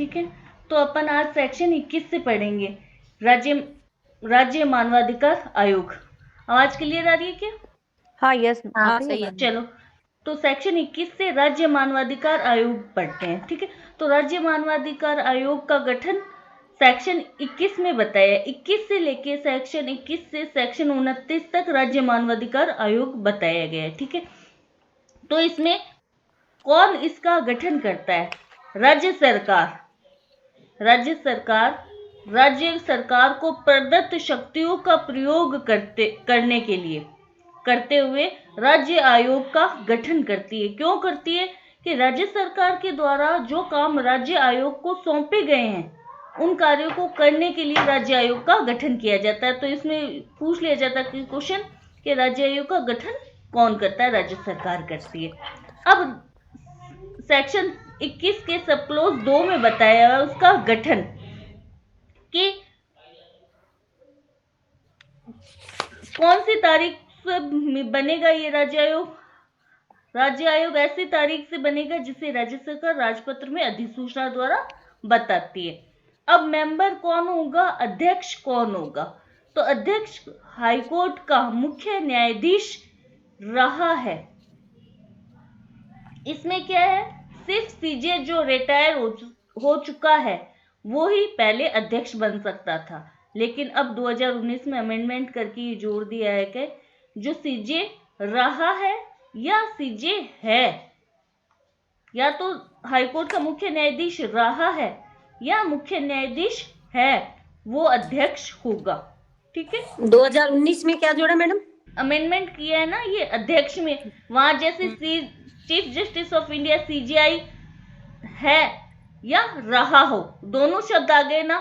ठीक है। तो अपन आज सेक्शन 21 से पढ़ेंगे, राज्य मानवाधिकार आयोग। आवाज क्लियर आ रही है क्या? हाँ यस हाँ आ रही है सही है। मैम। चलो, तो सेक्शन 21 से राज्य मानवाधिकार आयोग पढ़ते हैं। ठीक है, तो राज्य मानवाधिकार आयोग का गठन सेक्शन 21 में बताया। 21 से लेके सेक्शन 21 से सेक्शन 29 तक राज्य मानवाधिकार आयोग बताया गया है। ठीक है, तो इसमें कौन इसका गठन करता है? राज्य सरकार। राज्य सरकार को प्रदत्त शक्तियों का प्रयोग करते हुए राज्य आयोग का गठन करती है। क्यों करती है? कि राज्य सरकार के द्वारा जो काम राज्य आयोग को सौंपे गए हैं, उन कार्यों को करने के लिए राज्य आयोग का गठन किया जाता है। तो इसमें पूछ लिया जाता है क्वेश्चन कि राज्य आयोग का गठन कौन करता है? राज्य सरकार करती है। अब सेक्शन 21 के सब क्लोज 2 में बताया है उसका गठन कि कौन सी तारीख से बनेगा ये राज्य आयोग। राज्य आयोग ऐसी तारीख से बनेगा जिसे राज्य सरकार राजपत्र में अधिसूचना द्वारा बताती है। अब मेंबर कौन होगा, अध्यक्ष कौन होगा? तो अध्यक्ष हाईकोर्ट का मुख्य न्यायाधीश रहा है। इसमें क्या है, सिर्फ सीजे जो रिटायर हो चुका है वो ही पहले अध्यक्ष बन सकता था, लेकिन अब 2019 में अमेंडमेंट करके ये जोड़ दिया है कि जो सीजे रहा है या सीजे है, या तो हाईकोर्ट का मुख्य न्यायाधीश रहा है या मुख्य न्यायाधीश है, वो अध्यक्ष होगा। ठीक है, 2019 में क्या जोड़ा मैडम? अमेंडमेंट किया है ना ये अध्यक्ष में। वहां जैसे chief justice of India CGI है या रहा हो, दोनों शब्द आ गए ना।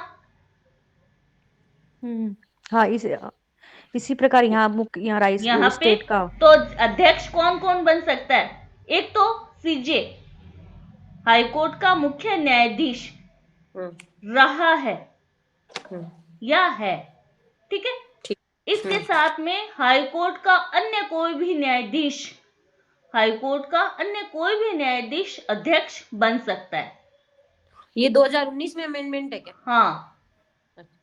हाँ इसी प्रकार यहाँ राइस यहाँ पे स्टेट का तो अध्यक्ष कौन कौन बन सकता है? एक तो सीजे हाईकोर्ट का मुख्य न्यायाधीश रहा है या है। ठीक है, इसके साथ में हाईकोर्ट का अन्य कोई भी न्यायाधीश अध्यक्ष बन सकता है। ये 2019 में अमेंडमेंट है क्या? हाँ,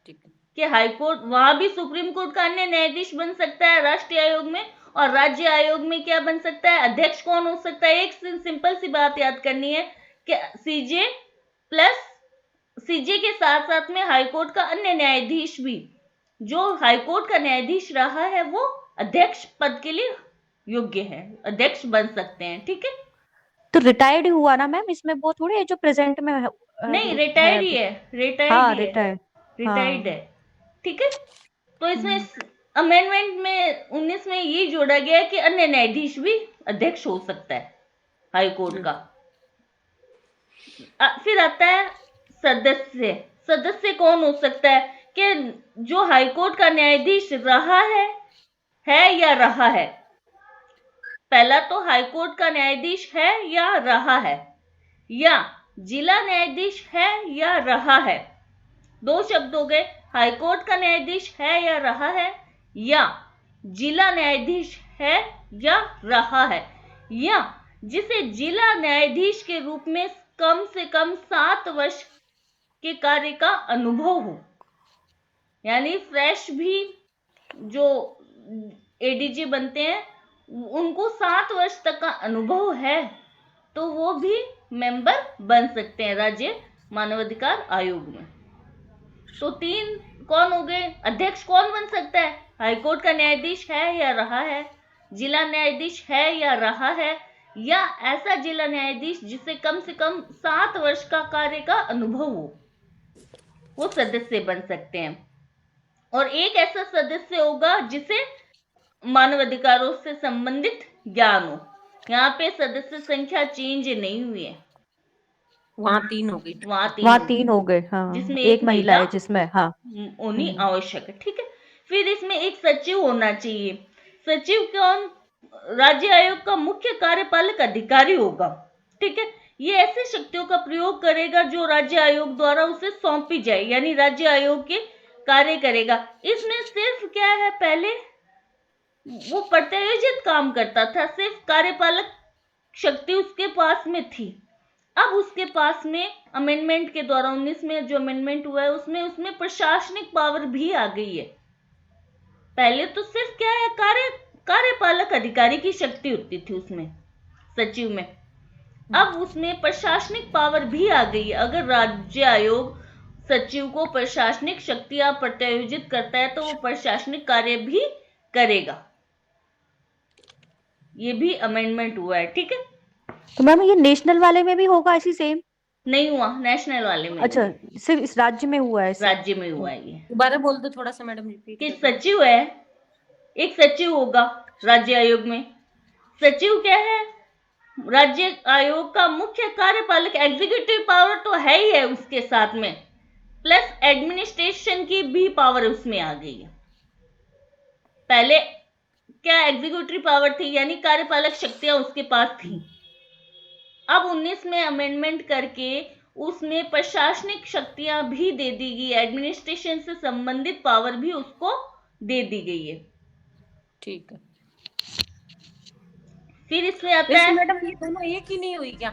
ठीक है। कि हाईकोर्ट वहां भी सुप्रीम कोर्ट का अन्य न्यायाधीश बन सकता है राष्ट्रीय आयोग में, और राज्य आयोग में क्या बन सकता है? अध्यक्ष कौन हो सकता है? एक सिंपल सी बात याद करनी है कि सीजे के साथ साथ में हाईकोर्ट का अन्य न्यायाधीश भी, जो हाईकोर्ट का न्यायाधीश रहा है, वो अध्यक्ष पद के लिए योग्य है, अध्यक्ष बन सकते हैं। ठीक है, तो रिटायर्ड हुआ ना मैम, इसमें वो थोड़ी है जो प्रेजेंट में नहीं है रिटायर्ड ही अभी। है, हाँ रिटायर्ड। रिटायर्ड हाँ है। ठीक है, तो इसमें अमेंडमेंट में 19 में ये जोड़ा गया है कि अन्य न्यायाधीश भी अध्यक्ष हो सकता है हाईकोर्ट का। फिर आता है सदस्य कौन हो सकता है? कि जो हाईकोर्ट का न्यायाधीश रहा है या रहा है। पहला तो हाईकोर्ट का न्यायाधीश है या रहा है, या जिला न्यायाधीश है या रहा है। दो शब्द हो गए, हाईकोर्ट का न्यायाधीश है या रहा है, या जिला न्यायाधीश है या रहा है, या जिसे जिला न्यायाधीश के रूप में कम से कम 7 वर्ष के कार्य का अनुभव हो। यानी फ्रेश भी जो एडीजी बनते हैं उनको 7 वर्ष तक का अनुभव है, तो वो भी मेंबर बन सकते हैं राज्य मानवाधिकार आयोग में। तो 3 कौन हो गए? अध्यक्ष कौन बन सकता है? हाईकोर्ट का न्यायाधीश है या रहा है, जिला न्यायाधीश है या रहा है, या ऐसा जिला न्यायाधीश जिसे कम से कम 7 वर्ष का कार्य का अनुभव हो, वो सदस्य बन सकते हैं। और एक ऐसा सदस्य होगा जिसे मानवाधिकारों से संबंधित ज्ञान हो। यहाँ पे सदस्य संख्या चेंज नहीं हुई है, वहां 3 हो गई। वहाँ 3 हो गए। हाँ जिसमें एक महिला है जिसमें हाँ होनी आवश्यक है। ठीक है, फिर इसमें एक सचिव होना चाहिए। सचिव कौन? राज्य आयोग का मुख्य कार्यपालक अधिकारी होगा। ठीक है, ये ऐसे शक्तियों का प्रयोग करेगा जो राज्य आयोग द्वारा उसे सौंपी जाए, यानी राज्य आयोग के कार्य करेगा। इसमें सिर्फ क्या है, पहले वो प्रत्यायोजित काम करता था, सिर्फ कार्यपालक शक्ति उसके पास में थी। अब उसके पास में अमेंडमेंट के द्वारा 19 में जो अमेंडमेंट हुआ है उसमें प्रशासनिक पावर भी आ गई है। पहले तो सिर्फ क्या है, कार्यपालक अधिकारी की शक्ति होती थी उसमें, सचिव में। अब उसमें प्रशासनिक पावर भी आ गई है। अगर राज्य आयोग सचिव को प्रशासनिक शक्तियां प्रत्यायोजित करता है तो वो प्रशासनिक कार्य भी करेगा। ये भी अमेंडमेंट हुआ है, ठीक है। तो मैम ये नेशनल वाले में भी होगा ऐसी सेम? नहीं हुआ, नेशनल वाले में अच्छा, नहीं, सिर्फ इस राज्य में हुआ है ऐसे? राज्य में हुआ है ये। दोबारा बोल दो थोड़ा सा मैडम, रिपीट कि कर दो। सचिव है, एक सचिव होगा राज्य आयोग में। सचिव क्या है, राज्य आयोग का मुख्य कार्यपालक, एग्जीक्यूटिव पावर तो है ही है उसके साथ में, प्लस एडमिनिस्ट्रेशन की भी पावर उसमें आ गई है। पहले क्या एग्जीक्यूटिव पावर थी, यानी कार्यपालक शक्तियां उसके पास थी। अब 19 में अमेंडमेंट करके उसमें प्रशासनिक शक्तियां भी दे दी गई, एडमिनिस्ट्रेशन से संबंधित पावर भी उसको दे दी गई है। ठीक है। फिर इसमें आता वैसे है, मैडम ये दोनों एक ही नहीं हुई क्या?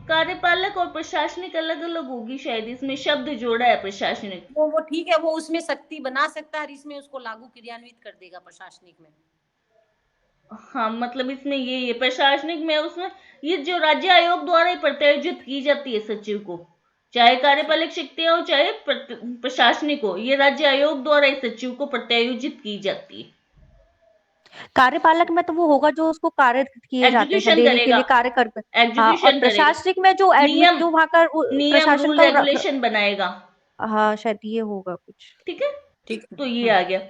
कार्यपालक और प्रशासनिक अलग अलग होगी शायद, इसमें शब्द जोड़ा है प्रशासनिक। वो ठीक है, वो उसमें शक्ति बना सकता है और इसमें उसको लागू क्रियान्वित कर देगा प्रशासनिक में। हाँ, मतलब इसमें ये प्रशासनिक में उसमें ये जो राज्य आयोग द्वारा प्रत्यायोजित की जाती है सचिव को, चाहे कार्यपालक शक्तियां हो चाहे प्रशासनिक हो, ये राज्य आयोग द्वारा इस सचिव को प्रत्यायोजित की जाती है। कार्यपालक में तो वो होगा जो उसको कार्य किए जाते हैं एग्जीक्यूशन देने के करेगा, लिए कार्य कर। हाँ, और एग्जीक्यूशन करेगा, प्रशासनिक में जो एडमिट नियम जो वहां का नियम प्रशासन रूल का रेगुलेशन बनाएगा, हाँ शायद ये होगा कुछ। ठीक है। ठीक है। तो ये आ गया।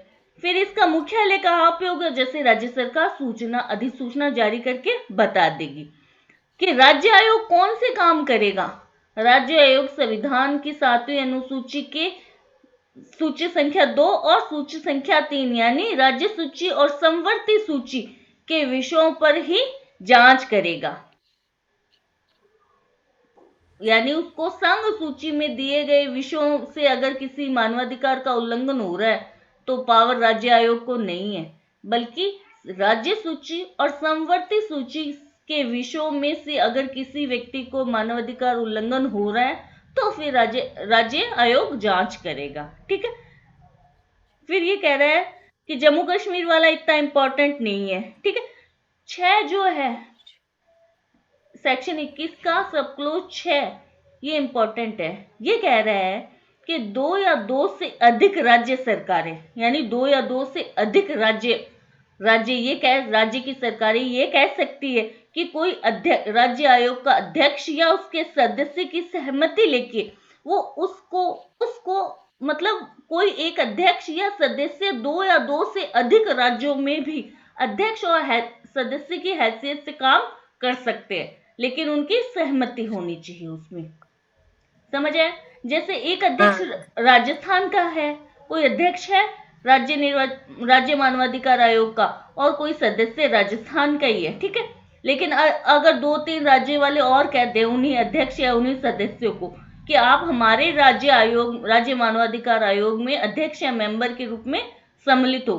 फिर इसका मुख्यालय कहाँ पे होगा, जैसे राज्य सरकार सूचना अधिसूचना जारी करके बता देगी कि राज्य आयोग कौन से काम करेगा। राज्य आयोग संविधान की 7वीं अनुसूची के सूची संख्या 2 और सूची संख्या 3 यानी राज्य सूची और समवर्ती सूची के विषयों पर ही जांच करेगा। यानी उसको संघ सूची में दिए गए विषयों से अगर किसी मानवाधिकार का उल्लंघन हो रहा है तो पावर राज्य आयोग को नहीं है, बल्कि राज्य सूची और समवर्ती सूची के विषयों में से अगर किसी व्यक्ति को मानवाधिकार उल्लंघन हो रहा है तो फिर राज्य आयोग जांच करेगा, ठीक है। फिर ये कह रहा है कि जम्मू कश्मीर वाला इतना इंपॉर्टेंट नहीं है, ठीक है। 6 जो है सेक्शन 21 का सब क्लोज 6 ये इंपॉर्टेंट है। ये कह रहा है कि 2 या 2 से अधिक राज्य सरकारें, यानी 2 या 2 से अधिक राज्य की सरकारें ये कह सकती है कि कोई राज्य आयोग का अध्यक्ष या उसके सदस्य की सहमति लेके वो उसको मतलब कोई एक अध्यक्ष या सदस्य 2 या 2 से अधिक राज्यों में भी अध्यक्ष और सदस्य की हैसियत से काम कर सकते हैं, लेकिन उनकी सहमति होनी चाहिए उसमें, समझ आए। जैसे एक अध्यक्ष राजस्थान का है, कोई अध्यक्ष है राज्य मानवाधिकार आयोग का और कोई सदस्य राजस्थान का ही है, ठीक है। लेकिन अगर 2-3 राज्य वाले और कहते हैं उन्हीं अध्यक्ष या उन्हीं सदस्यों को कि आप हमारे राज्य मानवाधिकार आयोग में अध्यक्ष या मेंबर के रूप में सम्मिलित हो,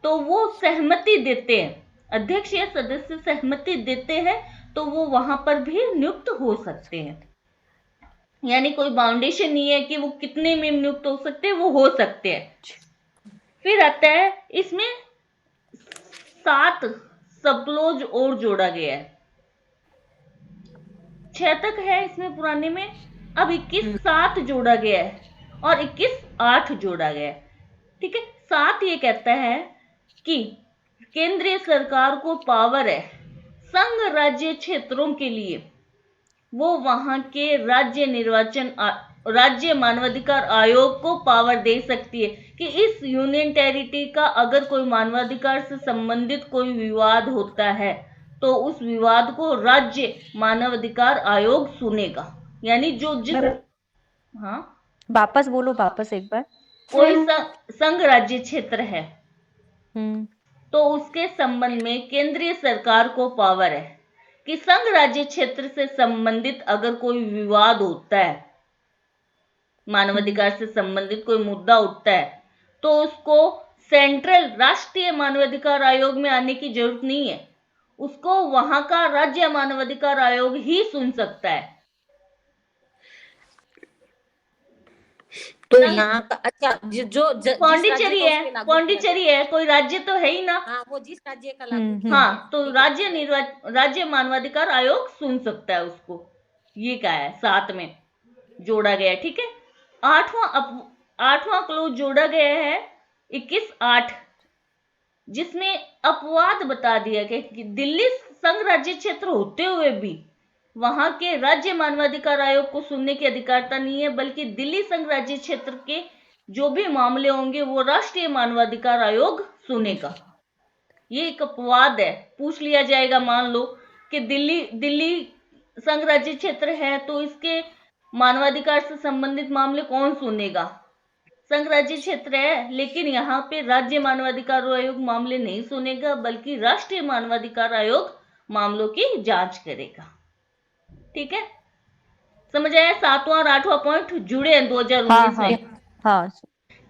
तो वो सहमति देते हैं, अध्यक्ष या सदस्य सहमति देते हैं तो वो वहां पर भी नियुक्त हो सकते हैं। यानी कोई बाउंडेशन नहीं है कि वो कितने में नियुक्त हो सकते हैं, वो हो सकते हैं। फिर आता है इसमें 7 सब क्लोज और जोड़ा गया है, 6 तक है इसमें पुराने में, अब 21-7 जोड़ा गया है और 21-8 जोड़ा गया है, ठीक है। 7 ये कहता है कि केंद्रीय सरकार को पावर है संघ राज्य क्षेत्रों के लिए वो वहां के राज्य मानवाधिकार आयोग को पावर दे सकती है कि इस यूनियन टेरिटरी का अगर कोई मानवाधिकार से संबंधित कोई विवाद होता है तो उस विवाद को राज्य मानवाधिकार आयोग सुनेगा। यानी हाँ वापस बोलो, वापस एक बार। कोई संघ राज्य क्षेत्र है तो उसके संबंध में केंद्रीय सरकार को पावर है कि संघ राज्य क्षेत्र से संबंधित अगर कोई विवाद होता है, मानवाधिकार से संबंधित कोई मुद्दा उठता है तो उसको सेंट्रल राष्ट्रीय मानवाधिकार आयोग में आने की जरूरत नहीं है, उसको वहां का राज्य मानवाधिकार आयोग ही सुन सकता है। तो ना यहाँ का अच्छा जिस राज्य पौंडीचेरी का है, उस पे लागू किया पौंडीचेरी गया है, कोई राज्य तो है ही ना। हाँ वो जिस राज्य का लागू हम्म, किया हाँ, गया तो ठीक है, राज्य मानवाधिकार आयोग सुन सकता है उसको। ये क्या है 7 में जोड़ा गया है, ठीक है। आठवां क्लोज जोड़ा गया है 21(8), जिसमें अपवाद बता दिया गया कि दिल्ली संघ राज्य क्षेत्र होते हुए भी वहां के राज्य मानवाधिकार आयोग को सुनने की अधिकारता नहीं है, बल्कि दिल्ली संघ राज्य क्षेत्र के जो भी मामले होंगे वो राष्ट्रीय मानवाधिकार आयोग सुनेगा। ये एक अपवाद है, पूछ लिया जाएगा मान लो कि दिल्ली संघ राज्य क्षेत्र है तो इसके मानवाधिकार से संबंधित मामले कौन सुनेगा? संघ राज्य क्षेत्र है, लेकिन यहाँ पे राज्य मानवाधिकार आयोग मामले नहीं सुनेगा, बल्कि राष्ट्रीय मानवाधिकार आयोग मामलों की जांच करेगा। ठीक है, समझ आया? 7वां और 8वां पॉइंट जुड़े हैं 2019 हाँ में। हाँ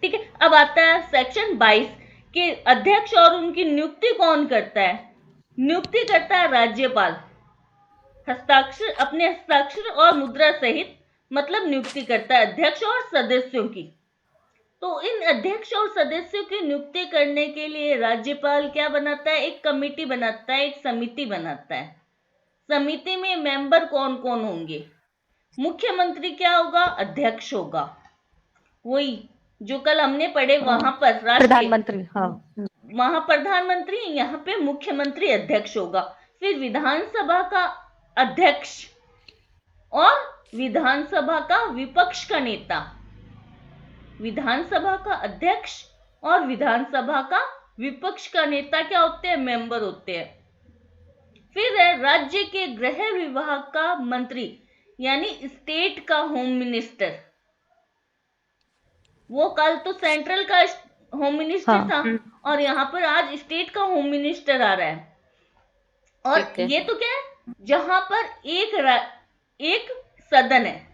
ठीक है, अब आता है सेक्शन 22 कि अध्यक्ष और उनकी नियुक्ति कौन करता है? नियुक्ति करता है राज्यपाल, अपने हस्ताक्षर और मुद्रा सहित, मतलब नियुक्ति करता है अध्यक्ष और सदस्यों की। तो इन अध्यक्ष और सदस्यों की नियुक्ति करने के लिए राज्यपाल क्या बनाता है? एक कमेटी बनाता है, एक समिति बनाता है। समिति में मेंबर कौन कौन होंगे? मुख्यमंत्री क्या होगा? अध्यक्ष होगा, वही जो कल हमने पढ़े वहां पर राष्ट्रीय प्रधानमंत्री, हाँ वहां प्रधानमंत्री, यहाँ पे मुख्यमंत्री अध्यक्ष होगा। फिर विधानसभा का अध्यक्ष और विधानसभा का विपक्ष का नेता, विधानसभा का अध्यक्ष और विधानसभा का विपक्ष का नेता क्या होते हैं? मेंबर होते हैं। फिर है राज्य के गृह विभाग का मंत्री, यानी स्टेट का होम मिनिस्टर। वो कल तो सेंट्रल का होम मिनिस्टर हाँ। था और यहाँ पर आज स्टेट का होम मिनिस्टर आ रहा है। और ठीक है। ये तो क्या है, जहां पर एक सदन है,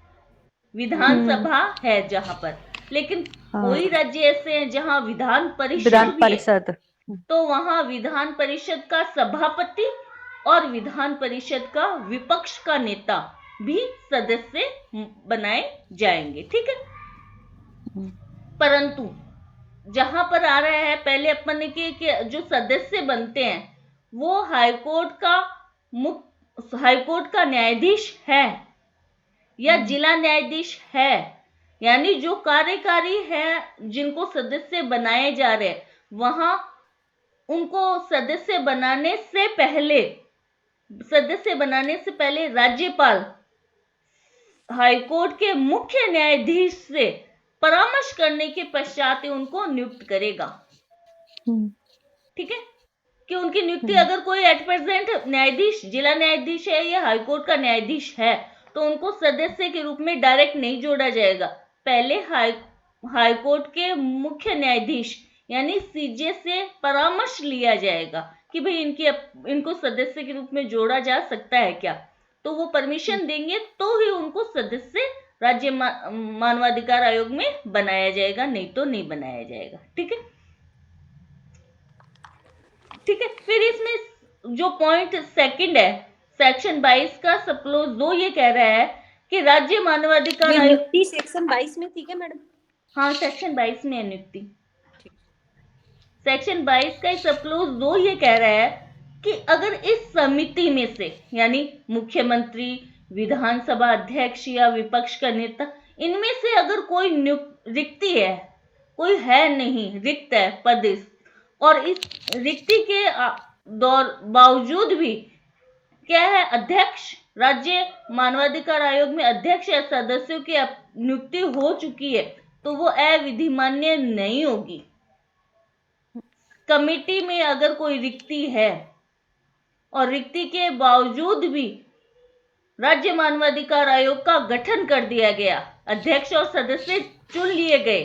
विधानसभा है जहां पर, लेकिन हाँ। कोई राज्य ऐसे हैं जहां विधान परिषद विधान भी है, परिषद, तो वहां विधान परिषद का सभापति और विधान परिषद का विपक्ष का नेता भी सदस्य बनाए जाएंगे। ठीक है, परंतु जहां पर आ रहा है, पहले अपन ने कि जो सदस्य बनते हैं वो हाईकोर्ट का न्यायाधीश है या जिला न्यायाधीश है, यानी जो कार्यकारी है जिनको सदस्य बनाए जा रहे हैं, वहां उनको सदस्य बनाने से पहले राज्यपाल हाईकोर्ट के मुख्य न्यायाधीश से परामर्श करने के पश्चात ही उनको नियुक्त करेगा। ठीक है, कि उनकी नियुक्ति अगर कोई एट प्रेजेंट न्यायाधीश, जिला न्यायाधीश है या हाईकोर्ट का न्यायाधीश है, तो उनको सदस्य के रूप में डायरेक्ट नहीं जोड़ा जाएगा। पहले हाईकोर्ट के मुख्य न्यायाधीश यानी सीजे से परामर्श लिया जाएगा कि भाई इनको सदस्य के रूप में जोड़ा जा सकता है क्या, तो वो परमिशन देंगे तो ही उनको सदस्य राज्य मानवाधिकार आयोग में बनाया जाएगा, नहीं तो नहीं बनाया जाएगा। ठीक है, ठीक है। फिर इसमें जो पॉइंट सेकंड है सेक्शन 22 का सब क्लोज 2 ये कह रहा है कि राज्य मानवाधिकार आयोग, नियुक्ति सेक्शन 22 में थी क्या मैडम? हाँ सेक्शन 22 में है नियुक्ति। सेक्शन 22 का सब क्लोज 2 ये कह रहा है कि अगर इस समिति में से, यानी मुख्यमंत्री, विधानसभा अध्यक्ष या विपक्ष का नेता, इनमें से अगर कोई रिक्ति है, कोई है नहीं, रिक्त है पद, और इस रिक्ति के बावजूद भी क्या है, अध्यक्ष, राज्य मानवाधिकार आयोग में अध्यक्ष या सदस्यों की नियुक्ति हो चुकी है, तो वो अविधिमान्य नहीं होगी। कमेटी में अगर कोई रिक्ति है और रिक्ति के बावजूद भी राज्य मानवाधिकार आयोग का गठन कर दिया गया, अध्यक्ष और सदस्य चुन लिए गए,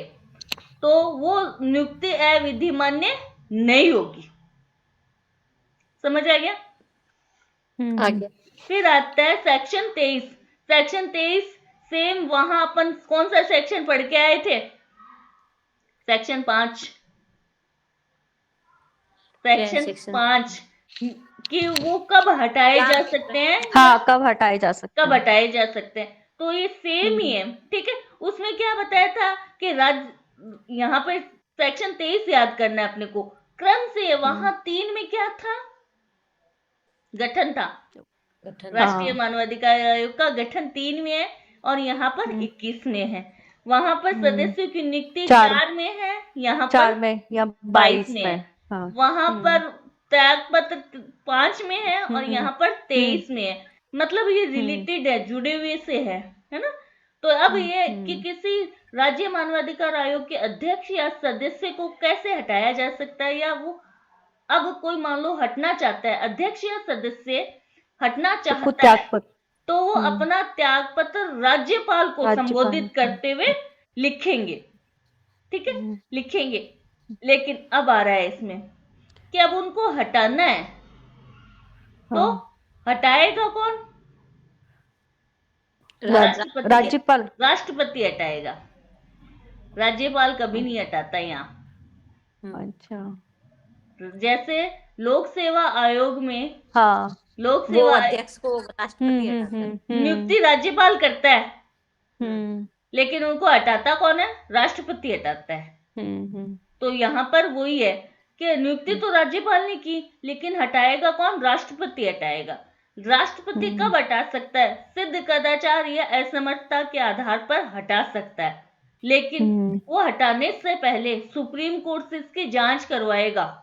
तो वो नियुक्ति अविधिमान्य नहीं होगी। समझ आ गया? आगे फिर आता है सेक्शन 23। सेक्शन 23 सेम, वहां अपन कौन सा सेक्शन पढ़ के आए थे? सेक्शन 5। सेक्शन 5 कि वो कब हटाए क्या जा सकते हैं या हाँ, कब हटाए जा सकते कब हैं। हटाए जा सकते हैं। तो ये सेम ही है, ठीक है। उसमें क्या बताया था कि यहाँ पर सेक्शन 23 याद करना है अपने को क्रम से। वहां 3 में क्या था? गठन था। गठन। राष्ट्रीय हाँ। मानवाधिकार आयोग का गठन 3 में है और यहाँ पर 21 में है। वहां पर सदस्यों की नियुक्ति 4 में है, यहाँ पर 4 में या 22 22 में है। में। हाँ। वहां पर त्यागपत्र 5 में है और हम्म यहाँ पर 23 में है। मतलब ये रिलेटेड है, जुड़े हुए से है ना। तो अब ये कि किसी राज्य मानवाधिकार आयोग के अध्यक्ष या सदस्य को कैसे हटाया जा सकता है, या वो अब कोई मान लो हटना चाहता है, अध्यक्ष या सदस्य हटना तो खुद चाहता है, त्यागपत्र। तो वो अपना त्यागपत्र राज्यपाल को राज्यपाल। संबोधित करते हुए लिखेंगे, ठीक है, लिखेंगे। लेकिन अब आ रहा है इसमें कि अब उनको हटाना है, तो हटाएगा कौन? राष्ट्रपति। राज्यपाल। राष्ट्रपति हटाएगा, राज्यपाल कभी नहीं हटाता यहाँ। अच्छा। जैसे लोक सेवा आयोग में हाँ। लोक वो सेवा अध्यक्ष को राष्ट्रपति हटाता है। नियुक्ति राज्यपाल करता है, हम्म लेकिन उनको हटाता कौन है? राष्ट्रपति हटाता है। तो यहाँ पर वही है कि नियुक्ति तो राज्यपाल ने की, लेकिन हटाएगा कौन? राष्ट्रपति हटाएगा। राष्ट्रपति कब हटा सकता है? सिद्ध कदाचार या असमर्थता के आधार पर हटा सकता है, लेकिन वो हटाने से पहले सुप्रीम कोर्ट से इसकी जांच करवाएगा,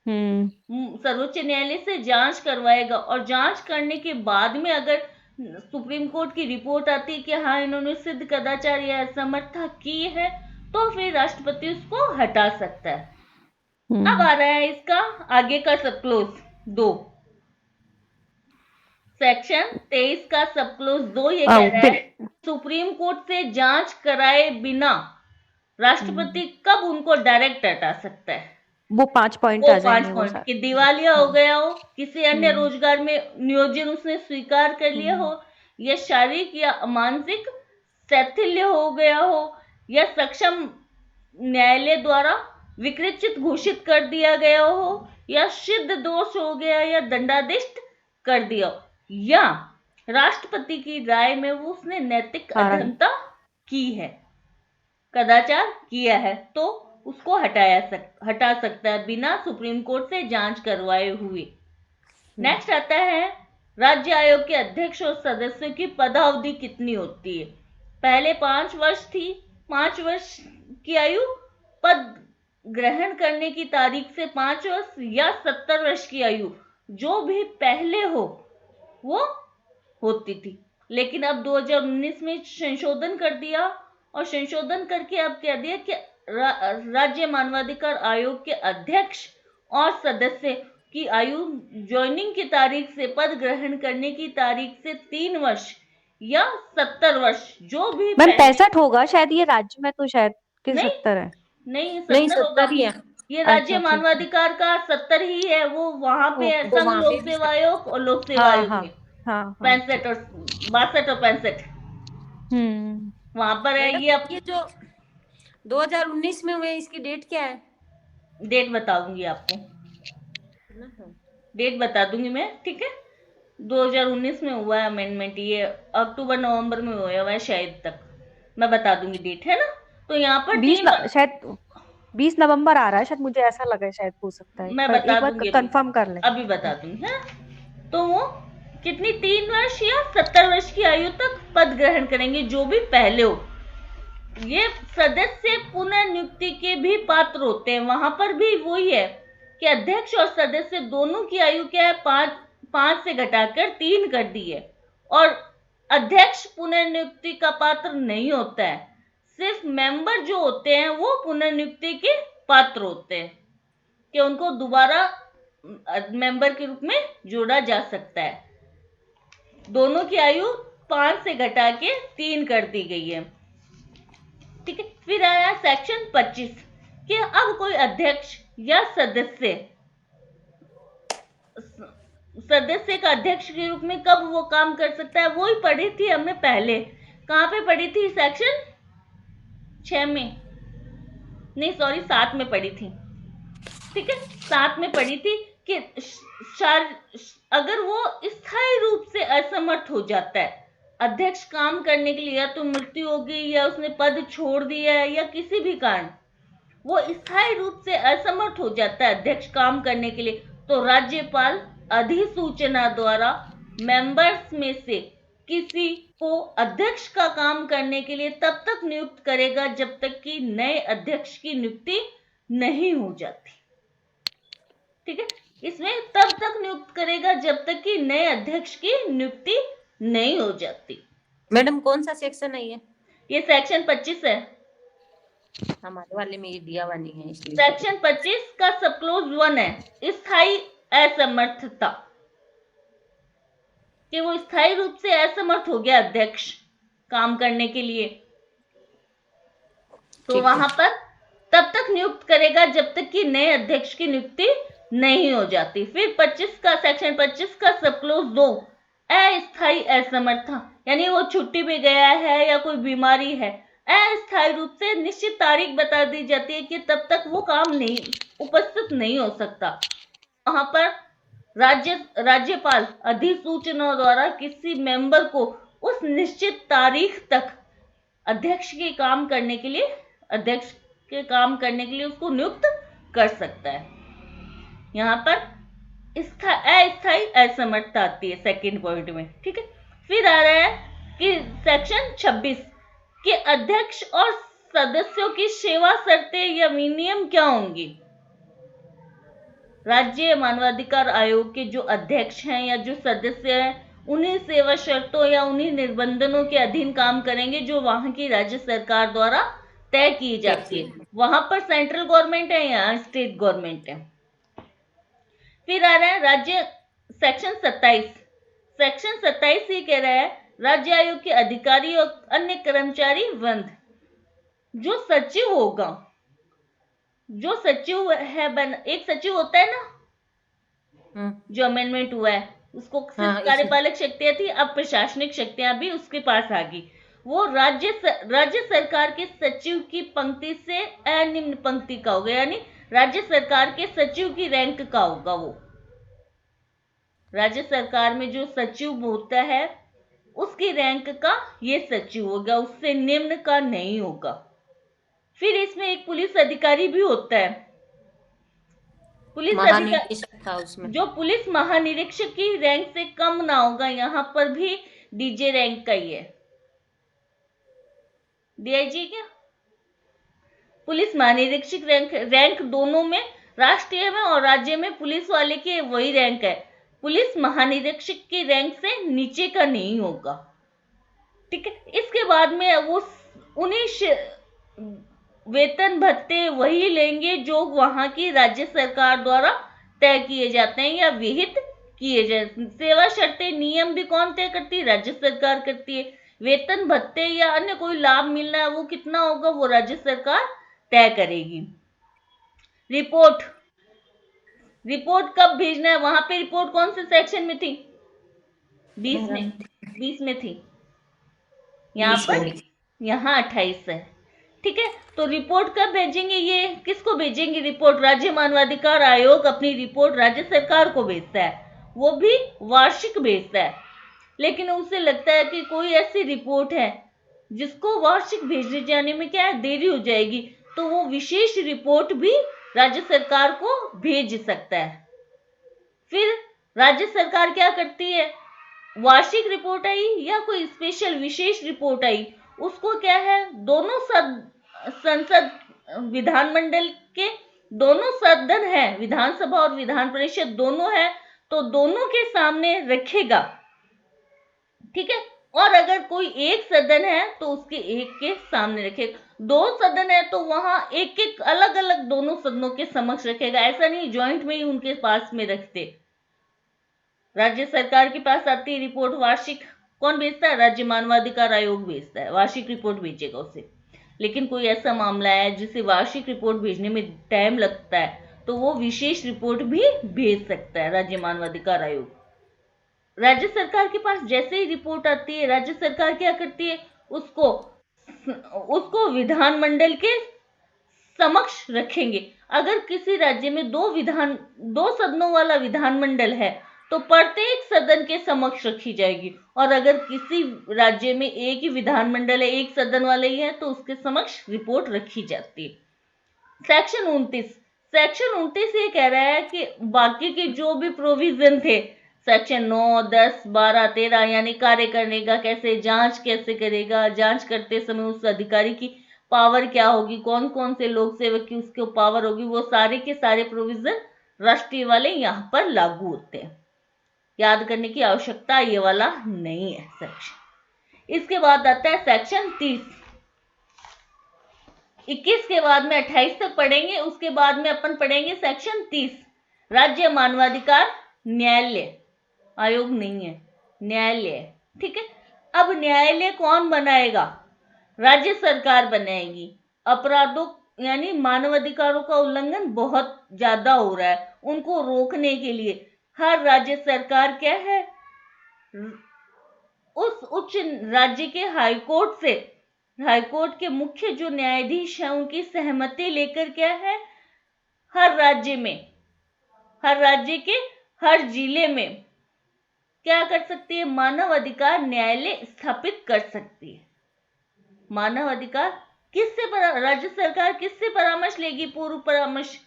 सर्वोच्च न्यायालय से जांच करवाएगा, और जांच करने के बाद में अगर सुप्रीम कोर्ट की रिपोर्ट आती है कि हाँ इन्होंने सिद्ध कदाचार या असमर्थता की है, तो फिर राष्ट्रपति उसको हटा सकता है। अब आ रहा है इसका आगे का सब क्लोज 2, सेक्शन 23 का सब क्लोज 2 ये कह रहा है सुप्रीम कोर्ट से जांच कराए बिना राष्ट्रपति कब उनको डायरेक्ट हटा सकता है। वो 5 पॉइंट वो आ 5 जाएंगे वो पॉइंट सारे। कि दिवालिया हो गया हो, किसी अन्य रोजगार में नियोजन उसने स्वीकार कर लिया हो, या शारीरिक या मानसिक शैथिल्य हो गया हो, या सक्षम न्यायालय द्वारा विकृचित घोषित कर दिया गया हो, या सिद्ध दोष हो गया या दंडादेश कर दिया हो, या राष्ट्रपति की राय में वो उसने नैतिक अधमता की है, कदाचार किया है, तो उसको हटा सकता है बिना सुप्रीम कोर्ट से जांच करवाए हुए। नेक्स्ट आता है राज्य आयोग के अध्यक्ष और सदस्यों की पदावधि कितनी होती है। पहले 5 वर्ष थी, 5 वर्ष की आयु पद ग्रहण करने की तारीख से 5 वर्ष या 70 वर्ष की आयु, जो भी पहले हो वो होती थी। लेकिन अब 2019 में संशोधन कर दिया, और संशोधन करके अब कह दिया कि राज्य मानवाधिकार आयोग के अध्यक्ष और सदस्य की आयु ज्वाइनिंग की तारीख से पद ग्रहण करने की तारीख से 3 वर्ष या 70 वर्ष, जो भी मैम 65 होगा शायद, ये राज्य में तो शायद कि नहीं 70 है। नहीं, नहीं 70 होगा। 70 ही है। ये राज्य अच्छा, ठीक है। मानवाधिकार का 70 ही है। वो वहां पे है ओके। संघ वहाँ पे लोक भी सेवा 70 आयोग और लोक सेवा हाँ आयोग हाँ में हाँ हाँ। 65 और 62 और 65 वहां पर है। मैडम ये अब ये जो 2019 में हुए इसकी डेट क्या है? डेट बता दूंगी आपको, डेट बता दूंगी मैं, ठीक है। 2019 में हुआ है अमेंडमेंट, ये अक्टूबर नवंबर में हुआ है शायद, तक मैं बता दूंगी डेट, है ना। तो यहाँ पर 20 शायद 20 नवंबर आ रहा है शायद, मुझे ऐसा लगा शायद हो सकता है, मैं पर बता एक बार दूंगी, कंफर्म कर लें। अभी बता दूंगी, है ना। तो वो कितनी 3 वर्ष या 70 वर्ष की आयु तक पद ग्रहण करेंगे, जो भी पहले हो। ये सदस्य पुनर्नियुक्ति के भी पात्र होते हैं। वहां पर भी वही है कि अध्यक्ष और सदस्य दोनों की आयु क्या है, 5 से घटाकर 3 कर दी है। और अध्यक्ष पुनर्नियुक्ति का पात्र नहीं होता है, सिर्फ मेंबर जो होते हैं वो पुनर्नियुक्ति के पात्र होते हैं, कि उनको दोबारा मेंबर के रूप में जोड़ा जा सकता है। दोनों की आयु 5 से घटा के 3 कर दी गई है, ठीक है। फिर आया सेक्शन 25 कि अब कोई अध्यक्ष या सदस्य का अध्यक्ष के रूप में कब वो काम कर सकता है। वो ही पढ़ी थी हमने पहले, कहां पे पढ़ी थी? सेक्शन 6 में, नहीं सॉरी 7 में पढ़ी थी, ठीक है, 7 में पढ़ी थी कि अगर वो स्थायी रूप से असमर्थ हो जाता है, अध्यक्ष काम करने के लिए, या तो मृत्यु हो गई या उसने पद छोड़ दिया है या किसी भी कारण वो स्थायी रूप से असमर्थ हो जाता है अध्यक्ष काम करने के लिए, तो राज्यपाल अधिसूचना द्वारा मेंबर्स में से किसी को अध्यक्ष का काम करने के लिए तब तक नियुक्त करेगा जब तक कि नए अध्यक्ष की नियुक्ति नहीं हो जाती। ठीक है, इसमें तब तक नियुक्त करेगा जब तक कि नए अध्यक्ष की नियुक्ति नहीं हो जाती। मैडम कौन सा सेक्शन है ये सेक्शन 25 है। हमारे वाले में ये दिया हुआ नहीं है इसलिए। सेक्शन 25 का सब क्लोज 1 है स्थायी असमर्थता, कि वो स्थायी रूप से असमर्थ हो गया अध्यक्ष काम करने के लिए, तो वहां पर तब तक नियुक्त करेगा जब तक कि नए अध्यक्ष की नियुक्ति नहीं हो जाती। फिर 25 का सेक्शन 25 का सब क्लोज 2 अस्थायी असमर्था, यानी वो छुट्टी पे गया है या कोई बीमारी है, अस्थायी रूप से निश्चित तारीख बता दी जाती है कि तब तक वो काम नहीं उपस्थित नहीं हो सकता। वहां पर राज्यपाल अधिसूचना द्वारा किसी मेंबर को उस निश्चित तारीख तक अध्यक्ष के काम करने के लिए उसको नियुक्त कर सकता है। यहाँ पर अस्थायी असमर्थता आती है सेकंड पॉइंट में। ठीक है, फिर आ रहा है कि सेक्शन 26 कि अध्यक्ष और सदस्यों की सेवा शर्तें या विनियम क्या होंगी। राज्य मानवाधिकार आयोग के जो अध्यक्ष हैं या जो सदस्य हैं उन्हीं सेवा शर्तों या उन्हीं निबंधनों के अधीन काम करेंगे जो वहां की राज्य सरकार द्वारा तय की जाती है। वहां पर सेंट्रल गवर्नमेंट है या स्टेट गवर्नमेंट है। फिर आ रहा है राज्य सेक्शन 27। सेक्शन 27 ये कह रहा है राज्य आयोग के अधिकारी और अन्य कर्मचारी वृंद, जो सचिव होगा, जो सचिव है एक सचिव होता है ना जो अमेंडमेंट हुआ है, उसको कार्यपालक शक्तियां थी, अब प्रशासनिक शक्तियां भी उसके पास आ गई। वो राज्य सरकार के सचिव की पंक्ति से अनिम्न पंक्ति का होगा, यानी राज्य सरकार के सचिव की रैंक का होगा। वो राज्य सरकार में जो सचिव होता है उसकी रैंक का ये सचिव होगा, उससे निम्न का नहीं होगा। फिर इसमें एक पुलिस अधिकारी भी होता है, पुलिस महानिरीक्षक था उसमें, जो पुलिस महानिरीक्षक की रैंक से कम ना होगा। यहाँ पर भी डीजे रैंक का ही है, डीआईजी क्या पुलिस महानिरीक्षक रैंक दोनों में, राष्ट्रीय में और राज्य में पुलिस वाले की वही रैंक है। पुलिस महानिरीक्षक की रैंक से नीचे का नहीं होगा। ठीक है, इसके बाद में वो उन्हीं वेतन भत्ते वही लेंगे जो वहां की राज्य सरकार द्वारा तय किए जाते हैं या विहित किए जाते हैं। सेवा शर्तें नियम भी कौन तय करती है? राज्य सरकार करती है। वेतन भत्ते या अन्य कोई लाभ मिलना है वो कितना होगा, वो राज्य सरकार तय करेगी। रिपोर्ट कब भेजना है? वहां पे रिपोर्ट कौन से सेक्शन में थी? 20 में थी। यहाँ 28 है। ठीक है, तो रिपोर्ट कब भेजेंगे? ये किसको भेजेंगे रिपोर्ट? राज्य मानवाधिकार आयोग अपनी रिपोर्ट राज्य सरकार को भेजता है, वो भी वार्षिक भेजता है। लेकिन उसे लगता है कि कोई ऐसी रिपोर्ट है जिसको वार्षिक भेजे जाने में क्या है, देरी हो जाएगी, तो वो विशेष रिपोर्ट भी राज्य सरकार को भेज सकता है। फिर राज्य सरकार क्या करती है, वार्षिक रिपोर्ट आई या कोई स्पेशल विशेष रिपोर्ट आई, उसको क्या है, दोनों संसद विधानमंडल के दोनों सदन है, विधानसभा और विधान परिषद दोनों है, तो दोनों के सामने रखेगा। ठीक है, और अगर कोई एक सदन है तो उसके एक के सामने रखेगा। दो सदन है तो वहां एक एक अलग अलग दोनों सदनों के समक्ष रखेगा। ऐसा नहीं ज्वाइंट में ही उनके पास में रखते। राज्य सरकार के पास आती है रिपोर्ट वार्षिक, कौन भेजता है? राज्य मानवाधिकार आयोग भेजता है, वार्षिक रिपोर्ट भेजेगा उसे। लेकिन कोई ऐसा मामला है जिसे वार्षिक रिपोर्ट भेजने में टाइम लगता है तो वो विशेष रिपोर्ट भी भेज सकता है राज्य मानवाधिकार आयोग। राज्य सरकार के पास जैसे ही रिपोर्ट आती है, राज्य सरकार क्या करती है, उसको विधानमंडल के समक्ष रखेंगे। अगर किसी राज्य में दो सदनों वाला विधानमंडल है तो प्रत्येक सदन के समक्ष रखी जाएगी, और अगर किसी राज्य में एक ही विधानमंडल है, एक सदन वाले ही है, तो उसके समक्ष रिपोर्ट रखी जाती है। सेक्शन 29 ये कह रहा है कि बाकी के जो भी प्रोविजन थे, सेक्शन 9, 10, 12, 13, यानी कार्य करने का कैसे, जांच कैसे करेगा, जांच करते समय उस अधिकारी की पावर क्या होगी, कौन कौन से लोक सेवक की उसको पावर होगी, वो सारे के सारे प्रोविजन राष्ट्रीय वाले यहाँ पर लागू होते हैं। याद करने की आवश्यकता ये वाला नहीं है सेक्शन। इसके बाद आता है सेक्शन 30। 21 के बाद में 28 तक पढ़ेंगे, उसके बाद में अपन पढ़ेंगे सेक्शन 30, राज्य मानवाधिकार न्यायालय। आयोग नहीं है, न्यायालय, ठीक है। अब न्यायालय कौन बनाएगा? राज्य सरकार बनाएगी। अपराधों यानी मानवाधिकारों का उल्लंघन बहुत ज्यादा हो रहा है, उनको रोकने के लिए हर राज्य सरकार क्या है, उस उच्च राज्य के हाईकोर्ट के मुख्य जो न्यायाधीश हैं उनकी सहमति लेकर क्या है, हर राज्य के हर जिले में क्या कर सकती है, मानव अधिकार न्यायालय स्थापित कर सकती है। मानव अधिकार राज्य सरकार किससे परामर्श लेगी? पूर्व परामर्श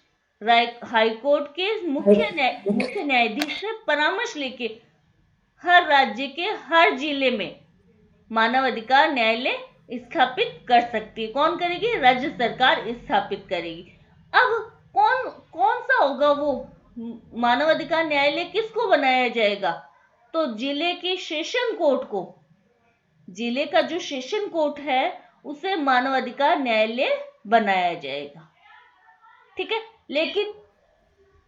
हाईकोर्ट के मुख्य न्यायाधीश से परामर्श लेके हर राज्य के हर जिले में मानव अधिकार न्यायालय स्थापित कर सकती है। कौन करेगी? राज्य सरकार स्थापित करेगी। अब कौन सा होगा वो मानव अधिकार न्यायालय? किसको बनाया जाएगा? तो जिले के सेशन कोर्ट को, जिले का जो सेशन कोर्ट है उसे मानव अधिकार न्यायालय बनाया जाएगा, ठीक है। लेकिन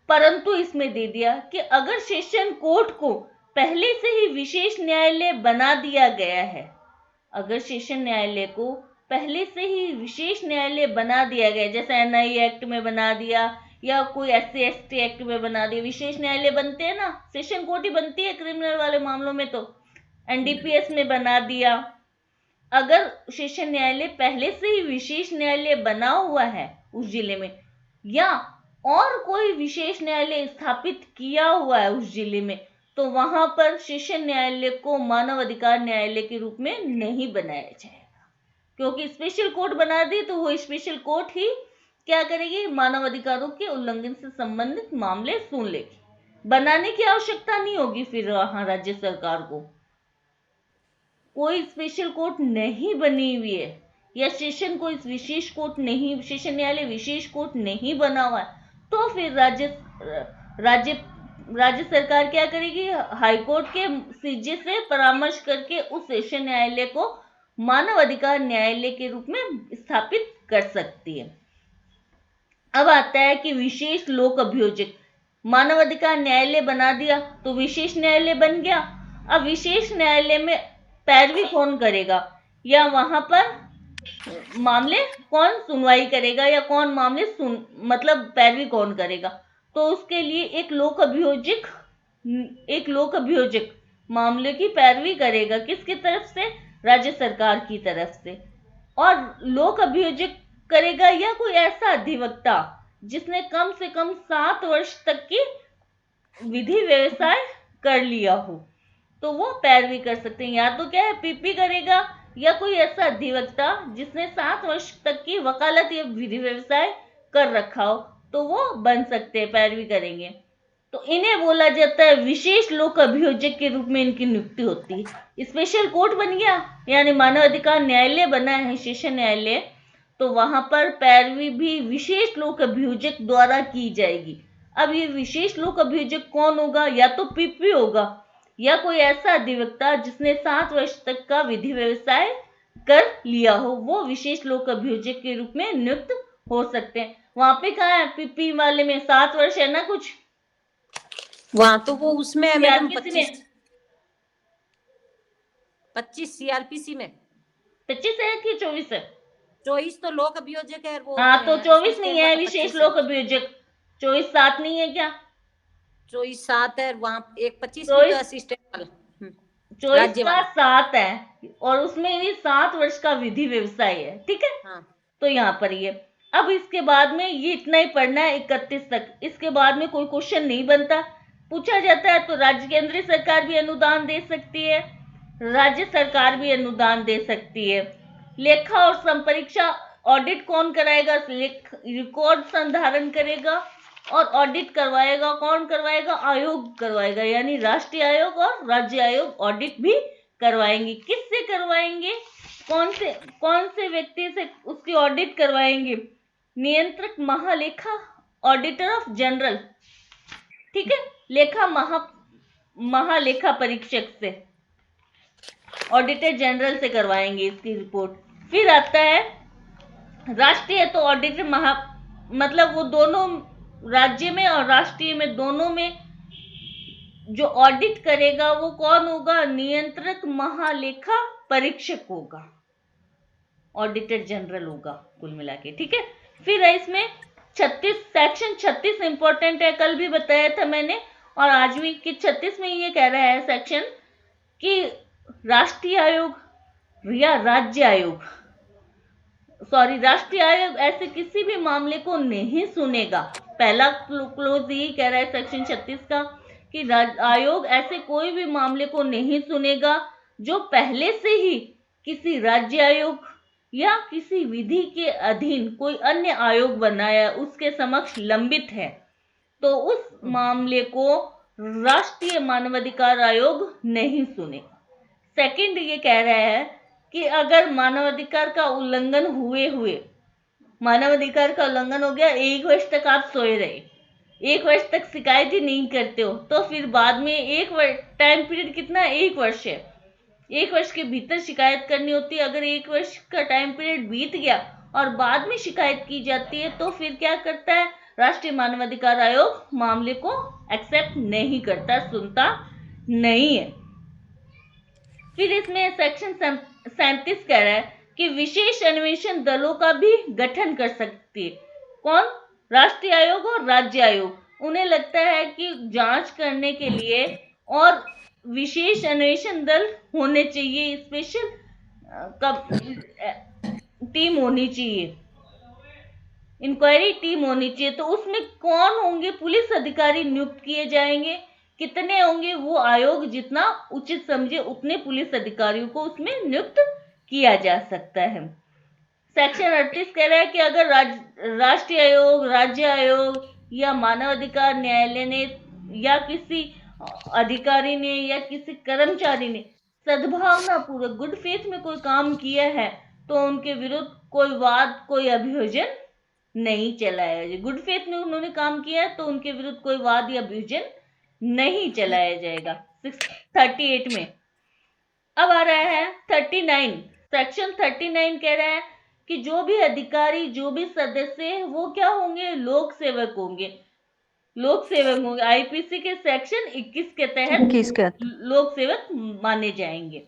परंतु इसमें दे दिया कि अगर सेशन कोर्ट को पहले से ही विशेष न्यायालय बना दिया गया है, अगर सेशन न्यायालय को पहले से ही विशेष न्यायालय बना दिया गया, जैसे एनआई एक्ट में बना दिया या कोई SC/ST एक्ट में बना दिया, विशेष न्यायालय बनते हैं ना, सेशन कोर्ट ही बनती है क्रिमिनल वाले मामलों में, तो NDPS में बना दिया। अगर सेशन न्यायालय पहले से ही विशेष न्यायालय बना हुआ है उस जिले में, या और कोई विशेष न्यायालय स्थापित किया हुआ है उस जिले में, तो वहां पर सेशन न्यायालय को मानव अधिकार न्यायालय के रूप में नहीं बनाया जाएगा, क्योंकि स्पेशल कोर्ट बना दी तो वो स्पेशल कोर्ट ही क्या करेगी, मानव अधिकारों के उल्लंघन से संबंधित मामले सुन लेगी। बनाने की आवश्यकता नहीं होगी फिर वहां राज्य सरकार को। कोई स्पेशल कोर्ट नहीं बनी हुई है या सेशन न्यायालय विशेष कोर्ट नहीं बना हुआ है, तो फिर राज्य सरकार क्या करेगी, हाईकोर्ट के सीजे से परामर्श करके उस सेशन न्यायालय को मानव अधिकार न्यायालय के रूप में स्थापित कर सकती है। अब आता है कि विशेष लोक अभियोजक, मानव अधिकार न्यायालय बना दिया तो विशेष न्यायालय बन गया। अब विशेष न्यायालय में पैरवी कौन करेगा, या वहां पर मामले कौन सुनवाई करेगा, या कौन मामले पैरवी कौन करेगा? तो उसके लिए एक लोक अभियोजक मामले की पैरवी करेगा। किसकी तरफ से? राज्य सरकार की तरफ से। और लोक अभियोजक करेगा या कोई ऐसा अधिवक्ता जिसने कम से कम 7 वर्ष तक की विधि व्यवसाय कर लिया हो, तो वो पैरवी कर सकते हैं। या तो क्या है, पीपी करेगा, या कोई ऐसा अधिवक्ता जिसने 7 वर्ष तक की वकालत या विधि व्यवसाय कर रखा हो, तो वो बन सकते हैं, पैरवी करेंगे। तो इन्हें बोला जाता है विशेष लोक अभियोजक के रूप में इनकी नियुक्ति होती है। स्पेशल कोर्ट बन गया यानी मानव अधिकार न्यायालय बना है, सेशन न्यायालय, तो वहां पर पैरवी भी विशेष लोक अभियोजक द्वारा की जाएगी। अब ये विशेष लोक अभियोजक कौन होगा? या तो पीपी होगा, या कोई ऐसा अधिवक्ता जिसने 7 वर्ष तक का विधि व्यवसाय कर लिया हो, वो विशेष लोक अभियोजक के रूप में नियुक्त हो सकते हैं। वहां पे कहा है, पीपी वाले में 7 वर्ष है ना कुछ, वहां तो वो उसमें है मैडम, CRPC 25 CRPC में 25 है कि 24 है? 24 तो लोक अभियोजक है वो। हाँ, तो 24 नहीं है विशेष लोक अभियोजक, 24 7 नहीं है क्या? 24 7 है वहां, एक 25 24 भी तो असिस्टेंट वाला 24 का 7 है, और उसमें भी 7 वर्ष का विधि व्यवसाय है, ठीक है। हाँ। तो यहाँ पर ये अब इसके बाद में ये इतना ही पढ़ना है 31 तक, इसके बाद में कोई क्वेश्चन नहीं बनता। पूछा जाता है तो राज्य केंद्रीय सरकार भी अनुदान दे सकती है, राज्य सरकार भी अनुदान दे सकती है। लेखा और संपरीक्षा ऑडिट कौन कराएगा? रिकॉर्ड संधारण करेगा और ऑडिट करवाएगा कौन करवाएगा? आयोग करवाएगा, यानी राष्ट्रीय आयोग और राज्य आयोग ऑडिट भी करवाएंगे। किससे करवाएंगे? कौन से व्यक्ति से उसकी ऑडिट करवाएंगे? नियंत्रक महालेखा, ऑडिटर ऑफ जनरल, ठीक है, महालेखा परीक्षक से, ऑडिटर जनरल से करवाएंगे इसकी रिपोर्ट। फिर आता है राष्ट्रीय, तो ऑडिटर मतलब वो दोनों राज्य में और राष्ट्रीय में दोनों में जो ऑडिट करेगा वो कौन होगा? नियंत्रक महालेखा परीक्षक होगा, ऑडिटर जनरल होगा कुल मिला के, ठीक है। फिर है इसमें 36, सेक्शन 36 इंपॉर्टेंट है, कल भी बताया था मैंने, और आज भी कि 36 में ये कह रहा है सेक्शन कि राष्ट्रीय आयोग या राज्य आयोग, राष्ट्रीय आयोग ऐसे किसी भी मामले को नहीं सुनेगा। पहला क्लोज यही कह रहा है सेक्शन 36 का कि आयोग ऐसे कोई भी मामले को नहीं सुनेगा जो पहले से ही किसी राज्य आयोग या किसी विधि के अधीन कोई अन्य आयोग बनाया उसके समक्ष लंबित है, तो उस मामले को राष्ट्रीय मानवाधिकार आयोग नहीं सुनेगा। सेकंड ये कह रहा है कि अगर मानवाधिकार का उल्लंघन हुए मानवाधिकार का उल्लंघन हो गया, 1 वर्ष तक आप सोए रहे, 1 वर्ष तक शिकायत ही नहीं करते हो, तो फिर बाद में टाइम पीरियड कितना? 1 वर्ष है, 1 वर्ष के भीतर शिकायत करनी होती है। अगर 1 वर्ष का टाइम पीरियड बीत गया और बाद में शिकायत की जाती है तो फिर क्या करता है? राष्ट्रीय मानवाधिकार आयोग मामले को एक्सेप्ट नहीं करता, सुनता नहीं है। फिर इसमें सेक्शन 37 कह रहा है कि विशेष अन्वेषण दलों का भी गठन कर सकती है कौन? राष्ट्रीय आयोग और राज्य आयोग। उन्हें लगता है कि जांच करने के लिए और विशेष अन्वेषण दल होने चाहिए, स्पेशल टीम होनी चाहिए, इंक्वायरी टीम होनी चाहिए। तो उसमें कौन होंगे? पुलिस अधिकारी नियुक्त किए जाएंगे। कितने होंगे? वो आयोग जितना उचित समझे उतने पुलिस अधिकारियों को उसमें नियुक्त किया जा सकता है। सेक्शन 38 कह रहा है कि अगर राष्ट्रीय आयोग, राज्य आयोग या मानवाधिकार न्यायालय ने या किसी अधिकारी ने या किसी कर्मचारी ने सद्भावना पूर्वक गुड फेथ में कोई काम किया है तो उनके विरुद्ध कोई वाद, कोई अभियोजन नहीं चलाया जाए। गुड फेथ में उन्होंने काम किया है तो उनके विरुद्ध कोई वाद या अभियोजन नहीं चलाया जाएगा। 38 में अब आ रहा है 39। सेक्शन 39 कह रहा है कि जो भी अधिकारी, जो भी सदस्य है वो क्या होंगे? लोक सेवक होंगे, लोक सेवक होंगे। आईपीसी के सेक्शन 21 के तहत लोक सेवक माने जाएंगे।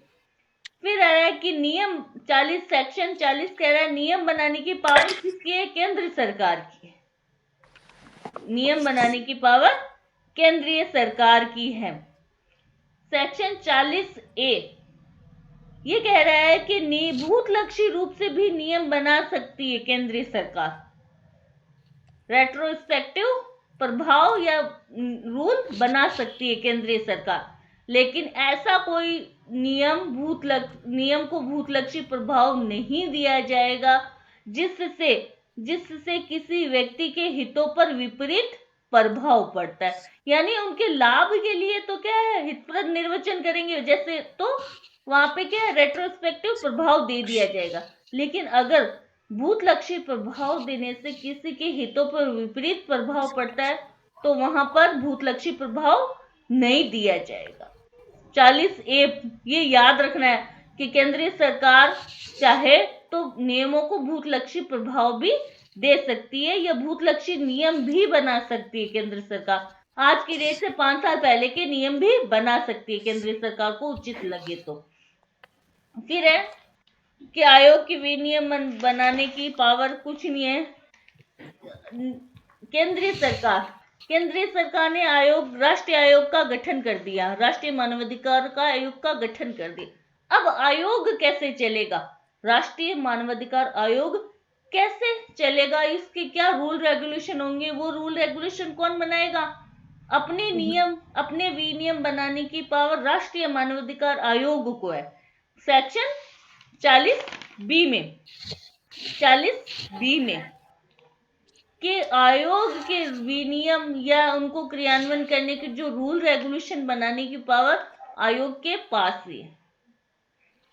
फिर आ रहा है कि नियम 40, सेक्शन 40 कह रहा है नियम बनाने की पावर किसकी है? केंद्र सरकार की है। नियम बनाने की पावर केंद्रीय सरकार की है। सेक्शन 40A ये कह रहा है कि भूतलक्षी रूप से भी नियम बना सकती है केंद्रीय सरकार, रेट्रोस्पेक्टिव प्रभाव या रूल बना सकती है केंद्रीय सरकार, लेकिन ऐसा कोई नियम को भूतलक्षी प्रभाव नहीं दिया जाएगा जिससे किसी व्यक्ति के हितों पर विपरीत प्रभाव पड़ता है। यानी उनके लाभ के लिए तो क्या है? हितप्रद निर्वचन करेंगे जैसे, तो वहां पे क्या है? रेट्रोस्पेक्टिव प्रभाव दे दिया जाएगा। लेकिन अगर भूतलक्षी प्रभाव देने से किसी के हितों पर विपरीत प्रभाव पड़ता है तो वहां पर भूतलक्षी प्रभाव नहीं दिया जाएगा। 40A ये याद रखना है कि केंद्रीय सरकार चाहे तो नियमों को भूतलक्षी प्रभाव भी दे सकती है या भूतलक्षी नियम भी बना सकती है केंद्र सरकार। आज की डेट से 5 साल पहले के नियम भी बना सकती है केंद्रीय सरकार को उचित लगे तो। फिर है कि आयोग की विनियम बनाने की पावर कुछ नहीं है। केंद्रीय सरकार ने राष्ट्रीय आयोग का गठन कर दिया, राष्ट्रीय मानवाधिकार का आयोग का गठन कर दिया। अब आयोग कैसे चलेगा? राष्ट्रीय मानवाधिकार आयोग कैसे चलेगा, इसके क्या रूल रेगुलेशन होंगे, वो रूल रेगुलेशन कौन बनाएगा? अपने नियम, अपने विनियम बनाने की पावर राष्ट्रीय मानवाधिकार आयोग को है। सेक्शन 40B में 40B में कि आयोग के विनियम या उनको क्रियान्वयन करने के जो रूल रेगुलेशन बनाने की पावर आयोग के पास ही है।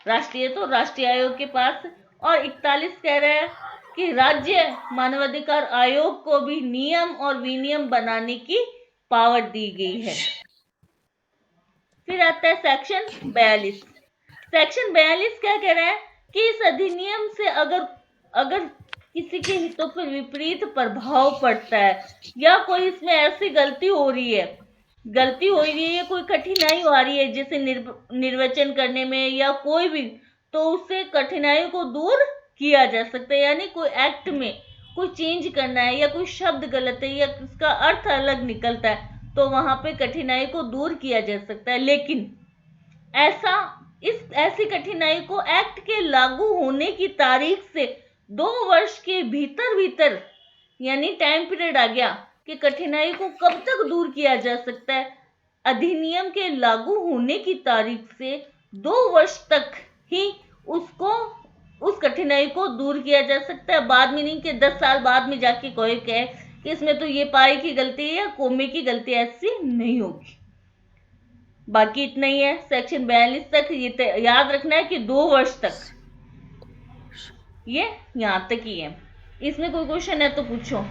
राष्ट्रीय तो राष्ट्रीय आयोग के पास। और 41 कह रहा है कि राज्य मानवाधिकार आयोग को भी नियम और विनियम बनाने की पावर दी गई है। फिर आता है सेक्शन 42। सेक्शन 42 क्या कह रहा है कि इस अधिनियम से अगर किसी के हितों पर विपरीत प्रभाव पड़ता है या कोई इसमें ऐसी गलती हो रही है या कोई कठिनाई आ रही है जैसे निर्वचन करने में या कोई भी, तो उससे कठिनाई को दूर किया जा सकता है। यानी कोई एक्ट में कोई चेंज करना है या कोई शब्द गलत है या उसका अर्थ अलग निकलता है तो वहां पे कठिनाई को दूर किया जा सकता है। लेकिन ऐसी कठिनाई को एक्ट के लागू होने की तारीख से 2 वर्ष के भीतर यानी टाइम पीरियड आ गया कि कठिनाई को कब तक दूर किया जा सकता है। अधिनियम के लागू होने की तारीख से 2 वर्ष तक ही उस कठिनाई को दूर किया जा सकता है। बाद में नहीं कि 10 साल बाद में जाके कोई कहे कि इसमें तो ये पाए की गलती है या कोमे की गलती, ऐसी नहीं होगी। बाकी इतना ही है सेक्शन 42 तक। ये याद रखना है कि 2 वर्ष तक, ये यहां तक ही है। इसमें कोई क्वेश्चन है तो पूछो।